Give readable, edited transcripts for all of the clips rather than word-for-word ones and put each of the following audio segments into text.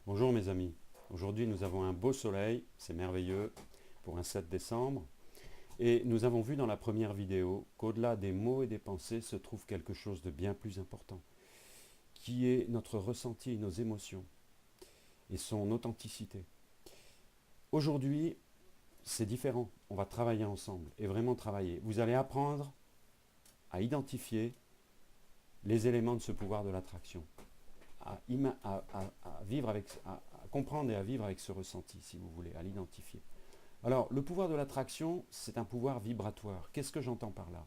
Bonjour mes amis, aujourd'hui nous avons un beau soleil, c'est merveilleux pour un 7 décembre et nous avons vu dans la première vidéo qu'au-delà des mots et des pensées se trouve quelque chose de bien plus important qui est notre ressenti, nos émotions et son authenticité. Aujourd'hui c'est différent, on va travailler ensemble et vraiment travailler. Vous allez apprendre à identifier les éléments de ce pouvoir de l'attraction, à vivre avec, à comprendre et à vivre avec ce ressenti si vous voulez, à l'identifier. Alors, le pouvoir de l'attraction, c'est un pouvoir vibratoire. Qu'est-ce que j'entends par là?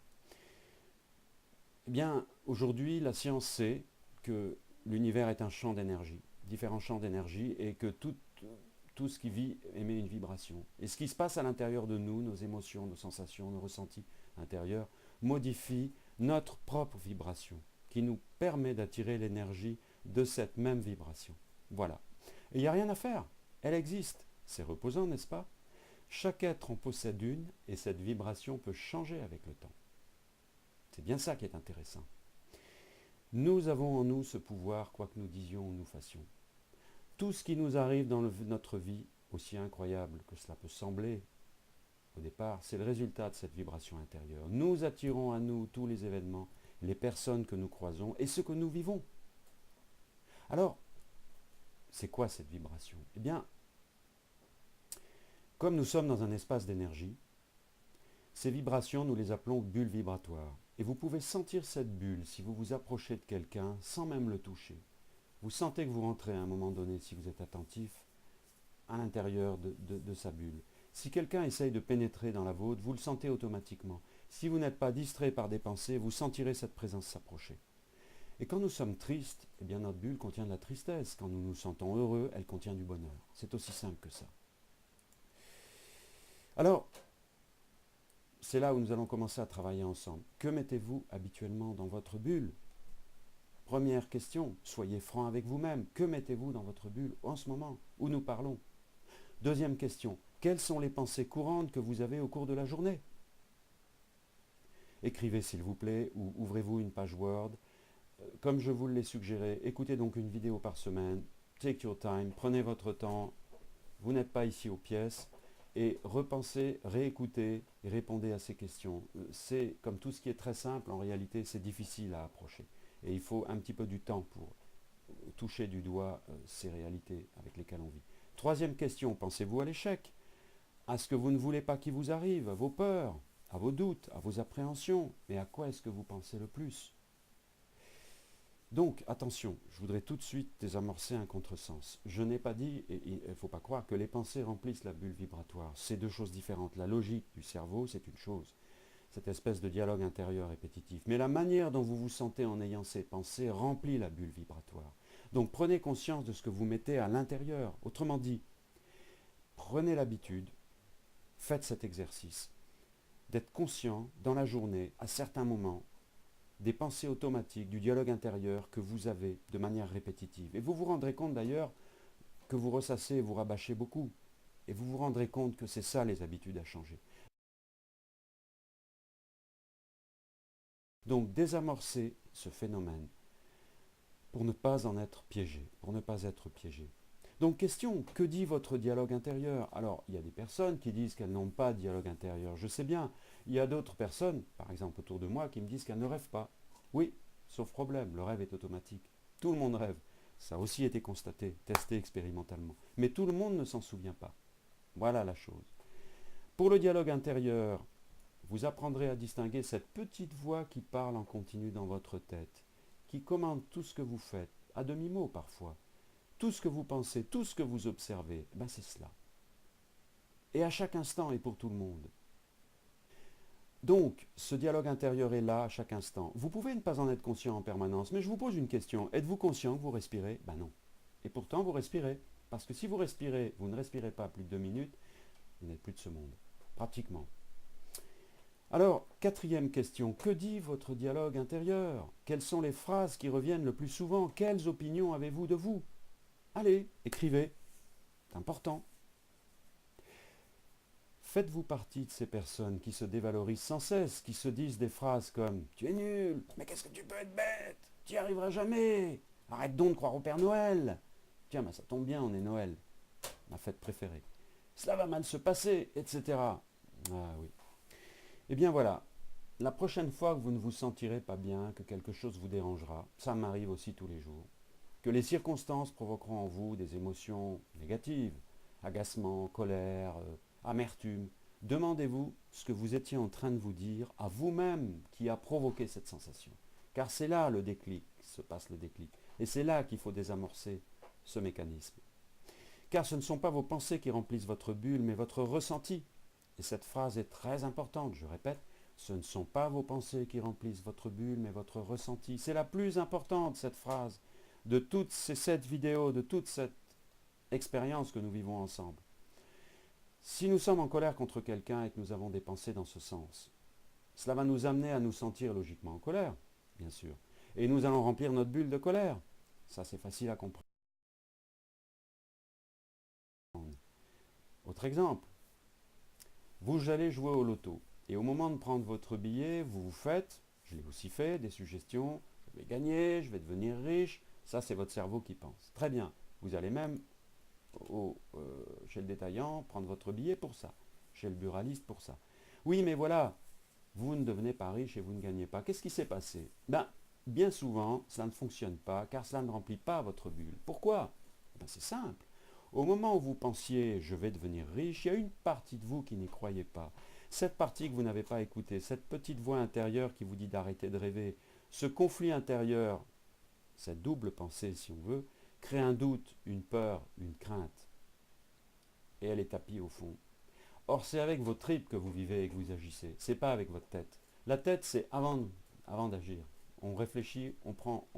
Eh bien, aujourd'hui, la science sait que l'univers est un champ d'énergie, différents champs d'énergie, et que tout ce qui vit émet une vibration. Et ce qui se passe à l'intérieur de nous, nos émotions, nos sensations, nos ressentis intérieurs, modifie notre propre vibration, qui nous permet d'attirer l'énergie de cette même vibration. Voilà. Et il n'y a rien à faire. Elle existe. C'est reposant, n'est-ce pas? Chaque être en possède une et cette vibration peut changer avec le temps. C'est bien ça qui est intéressant. Nous avons en nous ce pouvoir, quoi que nous disions ou nous fassions. Tout ce qui nous arrive dans notre vie, aussi incroyable que cela peut sembler au départ, c'est le résultat de cette vibration intérieure. Nous attirons à nous tous les événements, les personnes que nous croisons et ce que nous vivons. Alors, c'est quoi cette vibration? Eh bien, comme nous sommes dans un espace d'énergie, ces vibrations, nous les appelons bulles vibratoires. Et vous pouvez sentir cette bulle si vous vous approchez de quelqu'un sans même le toucher. Vous sentez que vous rentrez à un moment donné, si vous êtes attentif, à l'intérieur de sa bulle. Si quelqu'un essaye de pénétrer dans la vôtre, vous le sentez automatiquement. Si vous n'êtes pas distrait par des pensées, vous sentirez cette présence s'approcher. Et quand nous sommes tristes, eh bien notre bulle contient de la tristesse. Quand nous nous sentons heureux, elle contient du bonheur. C'est aussi simple que ça. Alors, c'est là où nous allons commencer à travailler ensemble. Que mettez-vous habituellement dans votre bulle? Première question, soyez franc avec vous-même. Que mettez-vous dans votre bulle en ce moment où nous parlons? Deuxième question, quelles sont les pensées courantes que vous avez au cours de la journée? Écrivez s'il vous plaît ou ouvrez-vous une page Word. Comme je vous l'ai suggéré, écoutez donc une vidéo par semaine. Take your time, prenez votre temps. Vous n'êtes pas ici aux pièces. Et repensez, réécoutez et répondez à ces questions. C'est comme tout ce qui est très simple, en réalité, c'est difficile à approcher. Et il faut un petit peu du temps pour toucher du doigt ces réalités avec lesquelles on vit. Troisième question, pensez-vous à l'échec? À ce que vous ne voulez pas qu'il vous arrive, à vos peurs, à vos doutes, à vos appréhensions? Mais à quoi est-ce que vous pensez le plus? Donc, attention, je voudrais tout de suite désamorcer un contresens. Je n'ai pas dit, et il ne faut pas croire, que les pensées remplissent la bulle vibratoire. C'est deux choses différentes. La logique du cerveau, c'est une chose. Cette espèce de dialogue intérieur répétitif. Mais la manière dont vous vous sentez en ayant ces pensées remplit la bulle vibratoire. Donc prenez conscience de ce que vous mettez à l'intérieur. Autrement dit, prenez l'habitude, faites cet exercice, d'être conscient dans la journée, à certains moments, des pensées automatiques, du dialogue intérieur que vous avez de manière répétitive. Et vous vous rendrez compte d'ailleurs que vous ressassez et vous rabâchez beaucoup. Et vous vous rendrez compte que c'est ça les habitudes à changer. Donc désamorcer ce phénomène pour ne pas en être piégé, pour ne pas être piégé. Donc question, que dit votre dialogue intérieur? Alors, il y a des personnes qui disent qu'elles n'ont pas de dialogue intérieur, je sais bien. Il y a d'autres personnes, par exemple autour de moi, qui me disent qu'elles ne rêvent pas. Oui, sauf problème, le rêve est automatique. Tout le monde rêve. Ça a aussi été constaté, testé expérimentalement. Mais tout le monde ne s'en souvient pas. Voilà la chose. Pour le dialogue intérieur, vous apprendrez à distinguer cette petite voix qui parle en continu dans votre tête, qui commande tout ce que vous faites, à demi-mot parfois. Tout ce que vous pensez, tout ce que vous observez, ben c'est cela. Et à chaque instant et pour tout le monde. Donc, ce dialogue intérieur est là à chaque instant. Vous pouvez ne pas en être conscient en permanence, mais je vous pose une question. Êtes-vous conscient que vous respirez? Ben non. Et pourtant, vous respirez. Parce que si vous respirez, vous ne respirez pas plus de 2 minutes, vous n'êtes plus de ce monde. Pratiquement. Alors, quatrième question, que dit votre dialogue intérieur? Quelles sont les phrases qui reviennent le plus souvent? Quelles opinions avez-vous de vous? Allez, écrivez. C'est important. Faites-vous partie de ces personnes qui se dévalorisent sans cesse, qui se disent des phrases comme « Tu es nul, mais qu'est-ce que tu peux être bête? Tu n'y arriveras jamais. Arrête donc de croire au Père Noël. tiens, mais ça tombe bien, on est Noël, ma fête préférée. Cela va mal se passer, etc. Ah oui. Eh bien voilà, la prochaine fois que vous ne vous sentirez pas bien, que quelque chose vous dérangera, ça m'arrive aussi tous les jours, que les circonstances provoqueront en vous des émotions négatives, agacement, colère, amertume, demandez-vous ce que vous étiez en train de vous dire à vous-même qui a provoqué cette sensation. Car c'est là le déclic, se passe le déclic. Et c'est là qu'il faut désamorcer ce mécanisme. Car ce ne sont pas vos pensées qui remplissent votre bulle, mais votre ressenti. Et cette phrase est très importante, je répète, ce ne sont pas vos pensées qui remplissent votre bulle, mais votre ressenti. C'est la plus importante, cette phrase, de toutes ces 7 vidéos, de toute cette expérience que nous vivons ensemble. Si nous sommes en colère contre quelqu'un et que nous avons des pensées dans ce sens, cela va nous amener à nous sentir logiquement en colère, bien sûr. Et nous allons remplir notre bulle de colère. Ça, c'est facile à comprendre. Autre exemple, vous allez jouer au loto. Et au moment de prendre votre billet, vous vous faites, je l'ai aussi fait, des suggestions, je vais gagner, je vais devenir riche. Ça, c'est votre cerveau qui pense. Très bien. Vous allez même chez le détaillant prendre votre billet pour ça. Chez le buraliste pour ça. Oui, mais voilà, vous ne devenez pas riche et vous ne gagnez pas. Qu'est-ce qui s'est passé? Bien souvent, cela ne fonctionne pas car cela ne remplit pas votre bulle. Pourquoi? C'est simple. Au moment où vous pensiez « je vais devenir riche », il y a une partie de vous qui n'y croyait pas. Cette partie que vous n'avez pas écoutée, cette petite voix intérieure qui vous dit d'arrêter de rêver, ce conflit intérieur, cette double pensée si on veut, crée un doute, une peur, une crainte. Et elle est tapie au fond. Or, c'est avec vos tripes que vous vivez et que vous agissez. Ce n'est pas avec votre tête. La tête, c'est avant d'agir. On réfléchit, on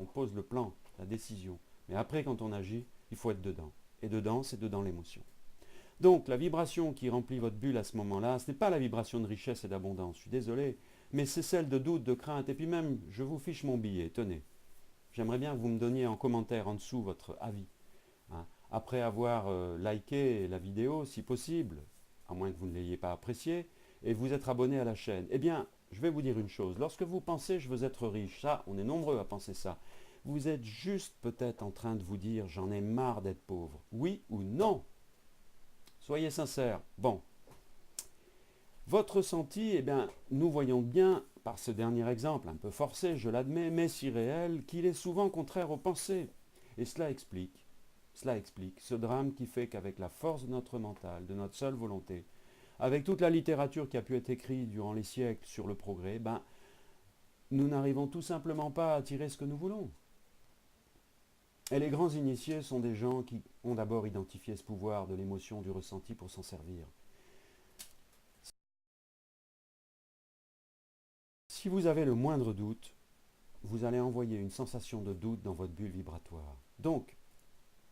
pose le plan, la décision. Mais après, quand on agit, il faut être dedans. Et dedans, c'est dedans l'émotion. Donc, la vibration qui remplit votre bulle à ce moment-là, ce n'est pas la vibration de richesse et d'abondance, je suis désolé, mais c'est celle de doute, de crainte. Et puis même, je vous fiche mon billet, tenez. J'aimerais bien que vous me donniez en commentaire en dessous votre avis. Hein. Après avoir liké la vidéo, si possible, à moins que vous ne l'ayez pas appréciée, et vous être abonné à la chaîne. Eh bien, je vais vous dire une chose. Lorsque vous pensez « je veux être riche », ça, on est nombreux à penser ça. Vous êtes juste peut-être en train de vous dire « j'en ai marre d'être pauvre ». Oui ou non? Soyez sincères. Bon. Votre ressenti, eh bien, nous voyons bien, par ce dernier exemple, un peu forcé, je l'admets, mais si réel, qu'il est souvent contraire aux pensées. Et cela explique ce drame qui fait qu'avec la force de notre mental, de notre seule volonté, avec toute la littérature qui a pu être écrite durant les siècles sur le progrès, nous n'arrivons tout simplement pas à attirer ce que nous voulons. Et les grands initiés sont des gens qui ont d'abord identifié ce pouvoir de l'émotion, du ressenti pour s'en servir. Si vous avez le moindre doute, vous allez envoyer une sensation de doute dans votre bulle vibratoire. Donc,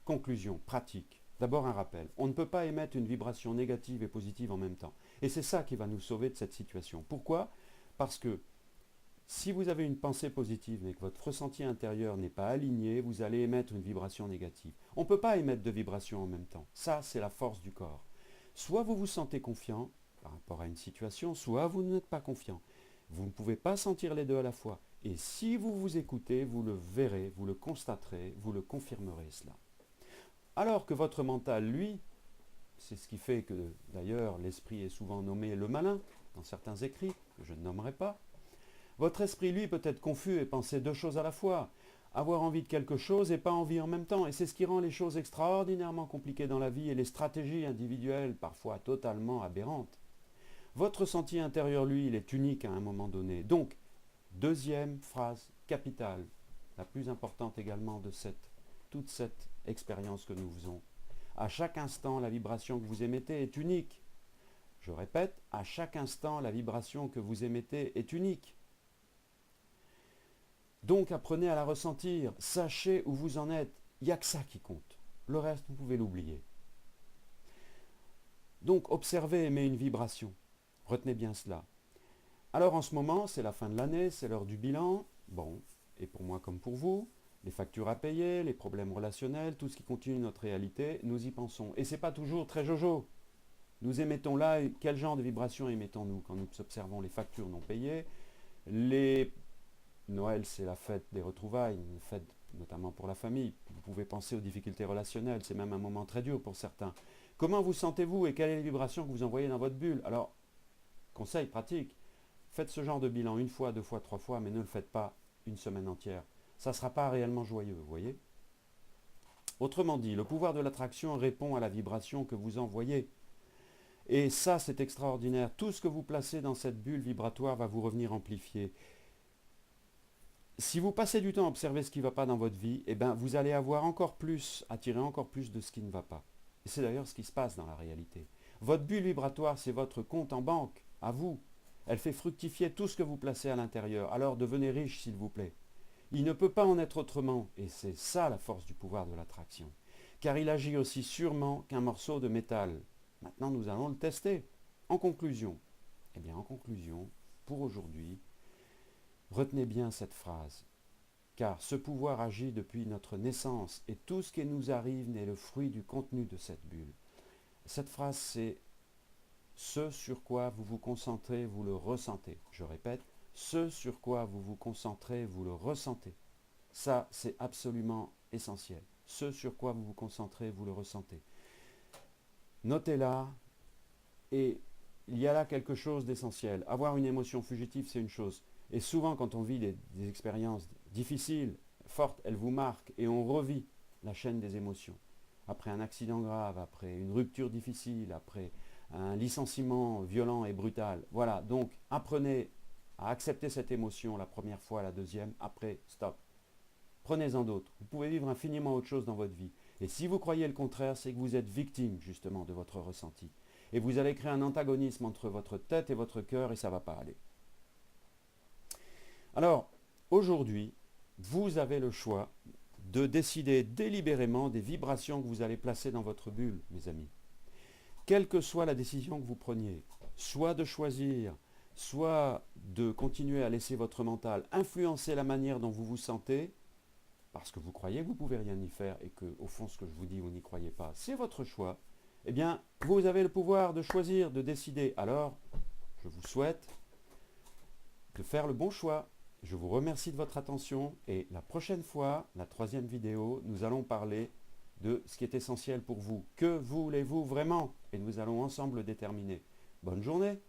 conclusion, pratique. D'abord un rappel. On ne peut pas émettre une vibration négative et positive en même temps. Et c'est ça qui va nous sauver de cette situation. Pourquoi? Parce que si vous avez une pensée positive mais que votre ressenti intérieur n'est pas aligné, vous allez émettre une vibration négative. On ne peut pas émettre deux vibrations en même temps. Ça, c'est la force du corps. Soit vous vous sentez confiant par rapport à une situation, soit vous n'êtes pas confiant. Vous ne pouvez pas sentir les deux à la fois. Et si vous vous écoutez, vous le verrez, vous le constaterez, vous le confirmerez cela. Alors que votre mental, lui, c'est ce qui fait que d'ailleurs l'esprit est souvent nommé le malin dans certains écrits, que je ne nommerai pas, votre esprit, lui, peut être confus et penser deux choses à la fois, avoir envie de quelque chose et pas envie en même temps. Et c'est ce qui rend les choses extraordinairement compliquées dans la vie et les stratégies individuelles parfois totalement aberrantes. Votre ressenti intérieur, lui, il est unique à un moment donné. Donc, deuxième phrase capitale, la plus importante également de toute cette expérience que nous faisons. À chaque instant, la vibration que vous émettez est unique. Je répète, à chaque instant, la vibration que vous émettez est unique. Donc apprenez à la ressentir, sachez où vous en êtes, il n'y a que ça qui compte. Le reste, vous pouvez l'oublier. Donc observez, aimez une vibration. Retenez bien cela. Alors en ce moment, c'est la fin de l'année, c'est l'heure du bilan. Bon, et pour moi comme pour vous, les factures à payer, les problèmes relationnels, tout ce qui continue notre réalité, nous y pensons. Et ce n'est pas toujours très jojo. Nous émettons là, quel genre de vibration émettons-nous quand nous observons les factures non payées, Noël, c'est la fête des retrouvailles, une fête notamment pour la famille. Vous pouvez penser aux difficultés relationnelles, c'est même un moment très dur pour certains. Comment vous sentez-vous et quelle est les vibrations que vous envoyez dans votre bulle? Alors, conseil pratique, faites ce genre de bilan une fois, deux fois, trois fois, mais ne le faites pas une semaine entière. Ça ne sera pas réellement joyeux, vous voyez? Autrement dit, le pouvoir de l'attraction répond à la vibration que vous envoyez. Et ça, c'est extraordinaire. Tout ce que vous placez dans cette bulle vibratoire va vous revenir amplifié. Si vous passez du temps à observer ce qui ne va pas dans votre vie, eh ben, vous allez avoir encore plus, attirer encore plus de ce qui ne va pas. Et c'est d'ailleurs ce qui se passe dans la réalité. Votre bulle vibratoire, c'est votre compte en banque, à vous. Elle fait fructifier tout ce que vous placez à l'intérieur. Alors devenez riche, s'il vous plaît. Il ne peut pas en être autrement, et c'est ça la force du pouvoir de l'attraction. Car il agit aussi sûrement qu'un morceau de métal. Maintenant, nous allons le tester. En conclusion, eh bien, en conclusion, pour aujourd'hui, retenez bien cette phrase. Car ce pouvoir agit depuis notre naissance, et tout ce qui nous arrive n'est le fruit du contenu de cette bulle. Cette phrase, c'est ce sur quoi vous vous concentrez, vous le ressentez. Je répète, ce sur quoi vous vous concentrez, vous le ressentez. Ça, c'est absolument essentiel. Ce sur quoi vous vous concentrez, vous le ressentez. Notez-la, et il y a là quelque chose d'essentiel. Avoir une émotion fugitive, c'est une chose. Et souvent, quand on vit des expériences difficiles, fortes, elles vous marquent, et on revit la chaîne des émotions. Après un accident grave, après une rupture difficile, après un licenciement violent et brutal. Voilà, donc apprenez à accepter cette émotion la première fois, la deuxième, après, stop. Prenez-en d'autres. Vous pouvez vivre infiniment autre chose dans votre vie. Et si vous croyez le contraire, c'est que vous êtes victime justement de votre ressenti. Et vous allez créer un antagonisme entre votre tête et votre cœur et ça ne va pas aller. Alors, aujourd'hui, vous avez le choix de décider délibérément des vibrations que vous allez placer dans votre bulle, mes amis. Quelle que soit la décision que vous preniez, soit de choisir, soit de continuer à laisser votre mental influencer la manière dont vous vous sentez, parce que vous croyez que vous ne pouvez rien y faire et que, au fond, ce que je vous dis, vous n'y croyez pas, c'est votre choix, eh bien, vous avez le pouvoir de choisir, de décider. Alors, je vous souhaite de faire le bon choix. Je vous remercie de votre attention et la prochaine fois, la troisième vidéo, nous allons parler de ce qui est essentiel pour vous. Que voulez-vous vraiment? Et nous allons ensemble le déterminer. Bonne journée!